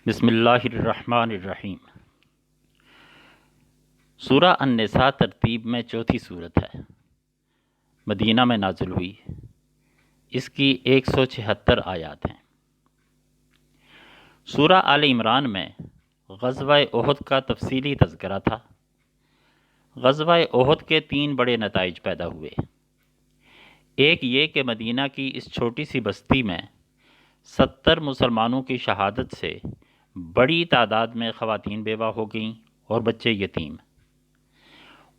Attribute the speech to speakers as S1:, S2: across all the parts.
S1: بسم اللہ الرحمن الرحیم۔ سورہ النساء ترتیب میں چوتھی صورت ہے، مدینہ میں نازل ہوئی۔ اس کی 176 آیات ہیں۔ سورہ آل عمران میں غزوہ احد کا تفصیلی تذکرہ تھا۔ غزوہ احد کے 3 بڑے نتائج پیدا ہوئے۔ ایک یہ کہ مدینہ کی اس چھوٹی سی بستی میں 70 مسلمانوں کی شہادت سے بڑی تعداد میں خواتین بیوہ ہو گئیں اور بچے یتیم۔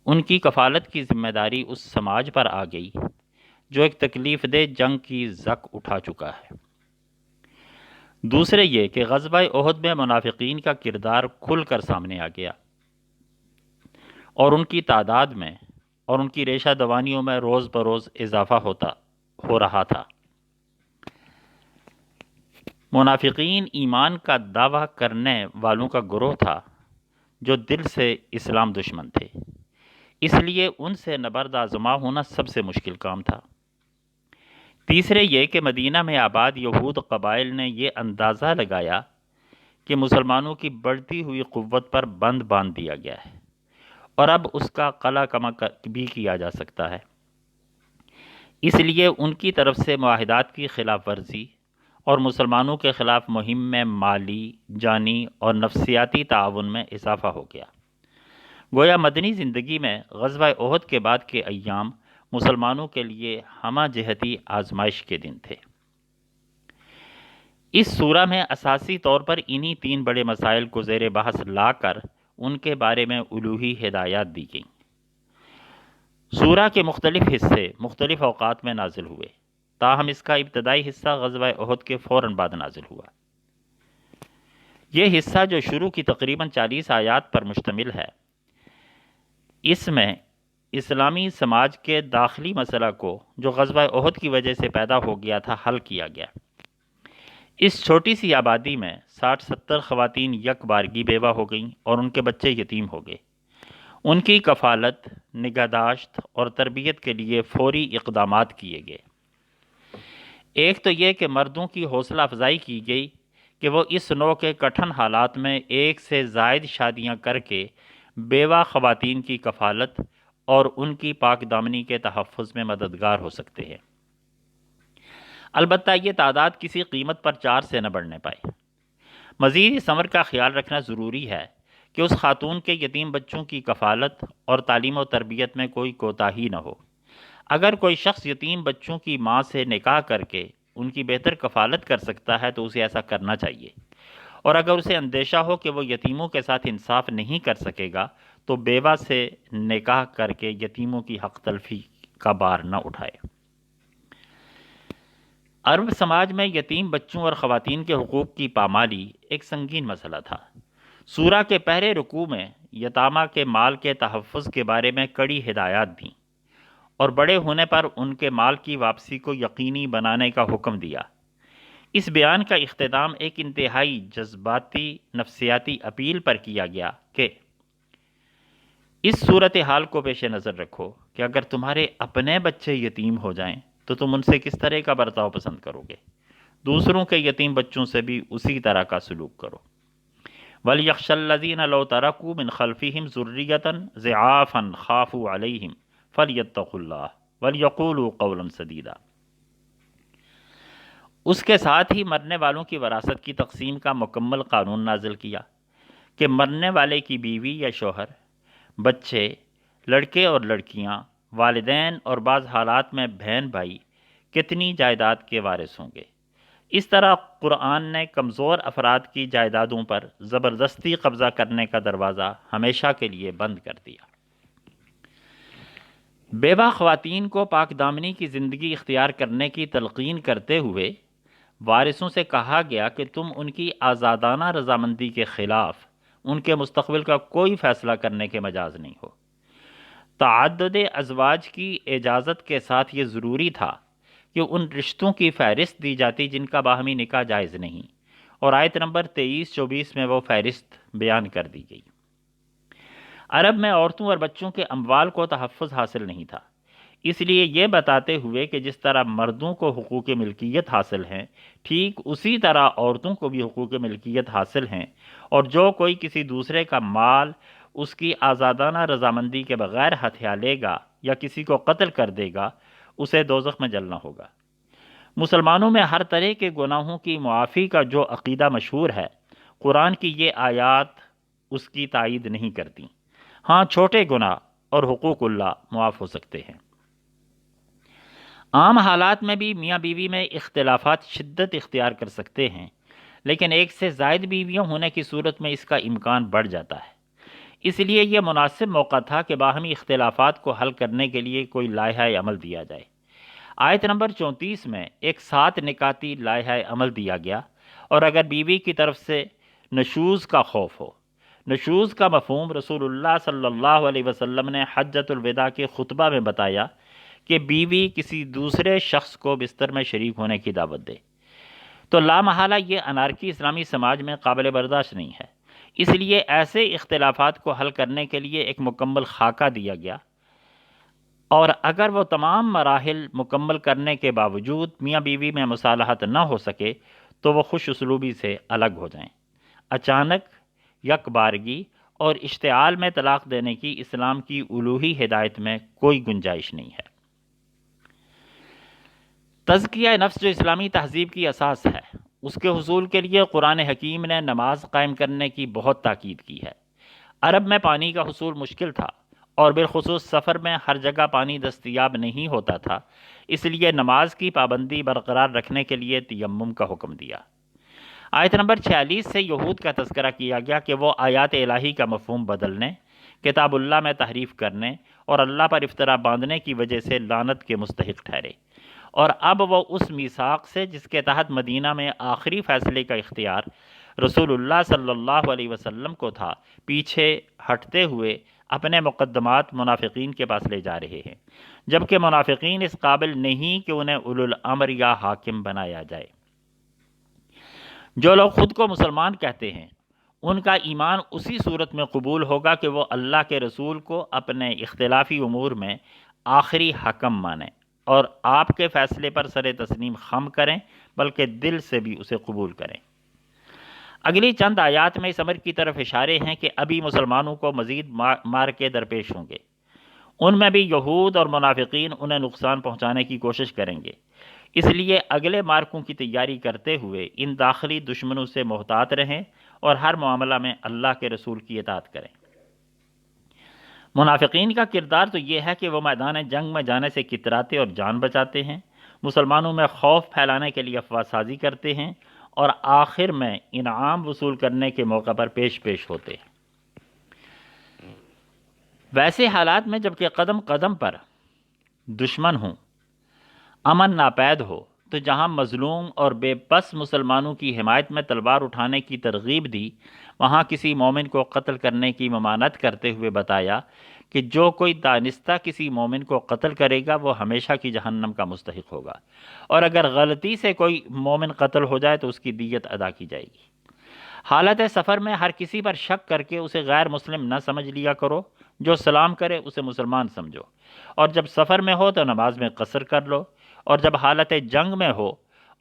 S1: ان کی کفالت کی ذمہ داری اس سماج پر آ گئی جو ایک تکلیف دہ جنگ کی زک اٹھا چکا ہے۔ دوسرے یہ کہ غزوہ احد میں منافقین کا کردار کھل کر سامنے آ گیا اور ان کی تعداد میں اور ان کی ریشہ دوانیوں میں روز بروز اضافہ ہو رہا تھا۔ منافقین ایمان کا دعویٰ کرنے والوں کا گروہ تھا جو دل سے اسلام دشمن تھے، اس لیے ان سے نبرد آزما ہونا سب سے مشکل کام تھا۔ تیسرے یہ کہ مدینہ میں آباد یہود قبائل نے یہ اندازہ لگایا کہ مسلمانوں کی بڑھتی ہوئی قوت پر بند باندھ دیا گیا ہے اور اب اس کا قلع کما بھی کیا جا سکتا ہے۔ اس لیے ان کی طرف سے معاہدات کی خلاف ورزی اور مسلمانوں کے خلاف مہم میں مالی، جانی اور نفسیاتی تعاون میں اضافہ ہو گیا۔ گویا مدنی زندگی میں غزوہ احد کے بعد کے ایام مسلمانوں کے لیے ہمہ جہتی آزمائش کے دن تھے۔ اس سورہ میں اساسی طور پر انہی 3 بڑے مسائل کو زیر بحث لا کر ان کے بارے میں الوہی ہدایات دی گئیں۔ سورہ کے مختلف حصے مختلف اوقات میں نازل ہوئے، تاہم اس کا ابتدائی حصہ غزوہ احد کے فوراً بعد نازل ہوا۔ یہ حصہ جو شروع کی تقریباً 40 آیات پر مشتمل ہے، اس میں اسلامی سماج کے داخلی مسئلہ کو جو غزوہ احد کی وجہ سے پیدا ہو گیا تھا حل کیا گیا۔ اس چھوٹی سی آبادی میں 60-70 خواتین یک بارگی بیوہ ہو گئیں اور ان کے بچے یتیم ہو گئے۔ ان کی کفالت، نگہداشت اور تربیت کے لیے فوری اقدامات کیے گئے۔ ایک تو یہ کہ مردوں کی حوصلہ افزائی کی گئی کہ وہ اس نوع کے کٹھن حالات میں ایک سے زائد شادیاں کر کے بیوہ خواتین کی کفالت اور ان کی پاک دامنی کے تحفظ میں مددگار ہو سکتے ہیں۔ البتہ یہ تعداد کسی قیمت پر 4 سے نہ بڑھنے پائے۔ مزید اس امر کا خیال رکھنا ضروری ہے کہ اس خاتون کے یتیم بچوں کی کفالت اور تعلیم و تربیت میں کوئی کوتاہی نہ ہو۔ اگر کوئی شخص یتیم بچوں کی ماں سے نکاح کر کے ان کی بہتر کفالت کر سکتا ہے تو اسے ایسا کرنا چاہیے، اور اگر اسے اندیشہ ہو کہ وہ یتیموں کے ساتھ انصاف نہیں کر سکے گا تو بیوہ سے نکاح کر کے یتیموں کی حق تلفی کا بار نہ اٹھائے۔ عرب سماج میں یتیم بچوں اور خواتین کے حقوق کی پامالی ایک سنگین مسئلہ تھا۔ سورہ کے پہلے رکوع میں یتامہ کے مال کے تحفظ کے بارے میں کڑی ہدایات دیں اور بڑے ہونے پر ان کے مال کی واپسی کو یقینی بنانے کا حکم دیا۔ اس بیان کا اختتام ایک انتہائی جذباتی نفسیاتی اپیل پر کیا گیا کہ اس صورتحال کو پیش نظر رکھو کہ اگر تمہارے اپنے بچے یتیم ہو جائیں تو تم ان سے کس طرح کا برتاؤ پسند کرو گے، دوسروں کے یتیم بچوں سے بھی اسی طرح کا سلوک کرو۔ وَلْيَخْشَ الَّذِينَ لَوْ تَرَكُوا مِنْ خَلْفِهِمْ ذُرِّيَّةً ضِعَافًا خَافُوا عَلَيْهِمْ فَلْيَتَّقُوا اللَّهَ وَلْيَقُولُوا قَوْلًا سَدِيدًا۔ اس کے ساتھ ہی مرنے والوں کی وراثت کی تقسیم کا مکمل قانون نازل کیا کہ مرنے والے کی بیوی یا شوہر، بچے، لڑکے اور لڑکیاں، والدین اور بعض حالات میں بہن بھائی کتنی جائیداد کے وارث ہوں گے۔ اس طرح قرآن نے کمزور افراد کی جائیدادوں پر زبردستی قبضہ کرنے کا دروازہ ہمیشہ کے لیے بند کر دیا۔ بیوہ خواتین کو پاک دامنی کی زندگی اختیار کرنے کی تلقین کرتے ہوئے وارثوں سے کہا گیا کہ تم ان کی آزادانہ رضامندی کے خلاف ان کے مستقبل کا کوئی فیصلہ کرنے کے مجاز نہیں ہو۔ تعدد ازواج کی اجازت کے ساتھ یہ ضروری تھا کہ ان رشتوں کی فہرست دی جاتی جن کا باہمی نکاح جائز نہیں، اور آیت نمبر 23-24 میں وہ فہرست بیان کر دی گئی۔ عرب میں عورتوں اور بچوں کے اموال کو تحفظ حاصل نہیں تھا، اس لیے یہ بتاتے ہوئے کہ جس طرح مردوں کو حقوق ملکیت حاصل ہیں، ٹھیک اسی طرح عورتوں کو بھی حقوق ملکیت حاصل ہیں، اور جو کوئی کسی دوسرے کا مال اس کی آزادانہ رضامندی کے بغیر ہتھیا لے گا یا کسی کو قتل کر دے گا، اسے دوزخ میں جلنا ہوگا۔ مسلمانوں میں ہر طرح کے گناہوں کی معافی کا جو عقیدہ مشہور ہے، قرآن کی یہ آیات اس کی تائید نہیں کرتی۔ ہاں، چھوٹے گناہ اور حقوق اللہ معاف ہو سکتے ہیں۔ عام حالات میں بھی میاں بیوی میں اختلافات شدت اختیار کر سکتے ہیں، لیکن ایک سے زائد بیویاں ہونے کی صورت میں اس کا امکان بڑھ جاتا ہے۔ اس لیے یہ مناسب موقع تھا کہ باہمی اختلافات کو حل کرنے کے لیے کوئی لائحہ عمل دیا جائے۔ آیت نمبر 34 میں ایک 7 نکاتی لائحہ عمل دیا گیا، اور اگر بیوی کی طرف سے نشوز کا خوف ہو۔ نشوز کا مفہوم رسول اللہ صلی اللہ علیہ وسلم نے حجۃ الوداع کے خطبہ میں بتایا کہ بیوی کسی دوسرے شخص کو بستر میں شریک ہونے کی دعوت دے، تو لامحالہ یہ انارکی اسلامی سماج میں قابل برداشت نہیں ہے۔ اس لیے ایسے اختلافات کو حل کرنے کے لیے ایک مکمل خاکہ دیا گیا، اور اگر وہ تمام مراحل مکمل کرنے کے باوجود میاں بیوی میں مصالحت نہ ہو سکے تو وہ خوش اسلوبی سے الگ ہو جائیں۔ اچانک، یک بارگی اور اشتعال میں طلاق دینے کی اسلام کی الوہی ہدایت میں کوئی گنجائش نہیں ہے۔ تزکیہ نفس جو اسلامی تہذیب کی اساس ہے، اس کے حصول کے لیے قرآن حکیم نے نماز قائم کرنے کی بہت تاکید کی ہے۔ عرب میں پانی کا حصول مشکل تھا، اور بالخصوص سفر میں ہر جگہ پانی دستیاب نہیں ہوتا تھا، اس لیے نماز کی پابندی برقرار رکھنے کے لیے تیمم کا حکم دیا۔ آیت نمبر 46 سے یہود کا تذکرہ کیا گیا کہ وہ آیات الہی کا مفہوم بدلنے، کتاب اللہ میں تحریف کرنے اور اللہ پر افطرا باندھنے کی وجہ سے لعنت کے مستحق ٹھہرے، اور اب وہ اس میثاق سے جس کے تحت مدینہ میں آخری فیصلے کا اختیار رسول اللہ صلی اللہ علیہ وسلم کو تھا، پیچھے ہٹتے ہوئے اپنے مقدمات منافقین کے پاس لے جا رہے ہیں، جبکہ منافقین اس قابل نہیں کہ انہیں اولو الامر یا حاکم بنایا جائے۔ جو لوگ خود کو مسلمان کہتے ہیں، ان کا ایمان اسی صورت میں قبول ہوگا کہ وہ اللہ کے رسول کو اپنے اختلافی امور میں آخری حکم مانیں اور آپ کے فیصلے پر سر تسلیم خم کریں، بلکہ دل سے بھی اسے قبول کریں۔ اگلی چند آیات میں اس امر کی طرف اشارے ہیں کہ ابھی مسلمانوں کو مزید مار کے درپیش ہوں گے۔ ان میں بھی یہود اور منافقین انہیں نقصان پہنچانے کی کوشش کریں گے، اس لیے اگلے مارکوں کی تیاری کرتے ہوئے ان داخلی دشمنوں سے محتاط رہیں اور ہر معاملہ میں اللہ کے رسول کی اطاعت کریں۔ منافقین کا کردار تو یہ ہے کہ وہ میدان جنگ میں جانے سے کتراتے اور جان بچاتے ہیں، مسلمانوں میں خوف پھیلانے کے لیے افواہ سازی کرتے ہیں، اور آخر میں انعام وصول کرنے کے موقع پر پیش ہوتے ہیں۔ ویسے حالات میں جبکہ قدم قدم پر دشمن ہوں، امن ناپید ہو، تو جہاں مظلوم اور بے بس مسلمانوں کی حمایت میں تلوار اٹھانے کی ترغیب دی، وہاں کسی مومن کو قتل کرنے کی ممانعت کرتے ہوئے بتایا کہ جو کوئی دانستہ کسی مومن کو قتل کرے گا وہ ہمیشہ کی جہنم کا مستحق ہوگا، اور اگر غلطی سے کوئی مومن قتل ہو جائے تو اس کی دیت ادا کی جائے گی۔ حالت سفر میں ہر کسی پر شک کر کے اسے غیر مسلم نہ سمجھ لیا کرو، جو سلام کرے اسے مسلمان سمجھو، اور جب سفر میں ہو تو نماز میں قصر کر لو، اور جب حالت جنگ میں ہو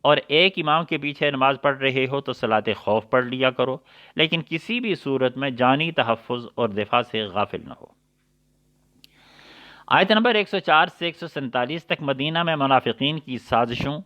S1: اور ایک امام کے پیچھے نماز پڑھ رہے ہو تو صلاۃ خوف پڑھ لیا کرو، لیکن کسی بھی صورت میں جانی تحفظ اور دفاع سے غافل نہ ہو۔ آیت نمبر 104 سے 147 تک مدینہ میں منافقین کی سازشوں،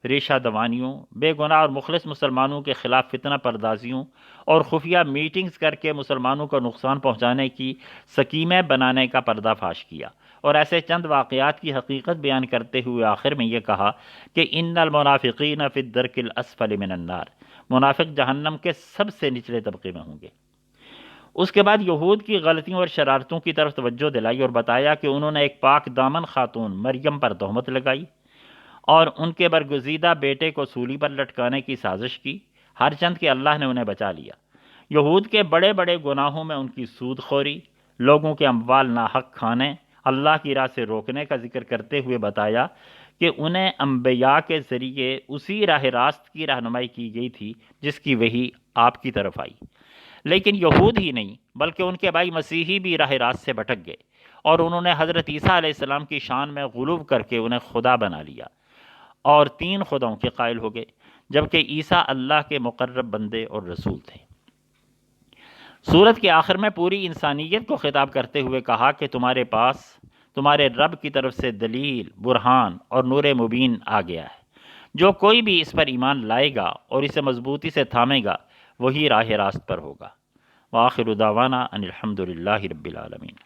S1: ریشہ دوانیوں، بے گناہ اور مخلص مسلمانوں کے خلاف فتنہ پردازیوں اور خفیہ میٹنگز کر کے مسلمانوں کو نقصان پہنچانے کی سکیمیں بنانے کا پردہ فاش کیا، اور ایسے چند واقعات کی حقیقت بیان کرتے ہوئے آخر میں یہ کہا کہ ان المنافقین فی الدرک الاسفل من النار، منافق جہنم کے سب سے نچلے طبقے میں ہوں گے۔ اس کے بعد یہود کی غلطیوں اور شرارتوں کی طرف توجہ دلائی اور بتایا کہ انہوں نے ایک پاک دامن خاتون مریم پر تہمت لگائی اور ان کے برگزیدہ بیٹے کو سولی پر لٹکانے کی سازش کی، ہر چند کہ اللہ نے انہیں بچا لیا۔ یہود کے بڑے بڑے گناہوں میں ان کی سود خوری، لوگوں کے اموال ناحق کھانے، اللہ کی راہ سے روکنے کا ذکر کرتے ہوئے بتایا کہ انہیں انبیاء کے ذریعے اسی راہ راست کی رہنمائی کی گئی تھی جس کی وحی آپ کی طرف آئی، لیکن یہود ہی نہیں بلکہ ان کے بھائی مسیحی بھی راہ راست سے بھٹک گئے، اور انہوں نے حضرت عیسیٰ علیہ السلام کی شان میں غلو کر کے انہیں خدا بنا لیا اور 3 خداؤں کے قائل ہو گئے، جبکہ عیسیٰ اللہ کے مقرب بندے اور رسول تھے۔ سورت کے آخر میں پوری انسانیت کو خطاب کرتے ہوئے کہا کہ تمہارے پاس تمہارے رب کی طرف سے دلیل، برہان اور نور مبین آ گیا ہے۔ جو کوئی بھی اس پر ایمان لائے گا اور اسے مضبوطی سے تھامے گا وہی راہ راست پر ہوگا۔ وآخر دعوانا ان الحمد للہ رب العالمین۔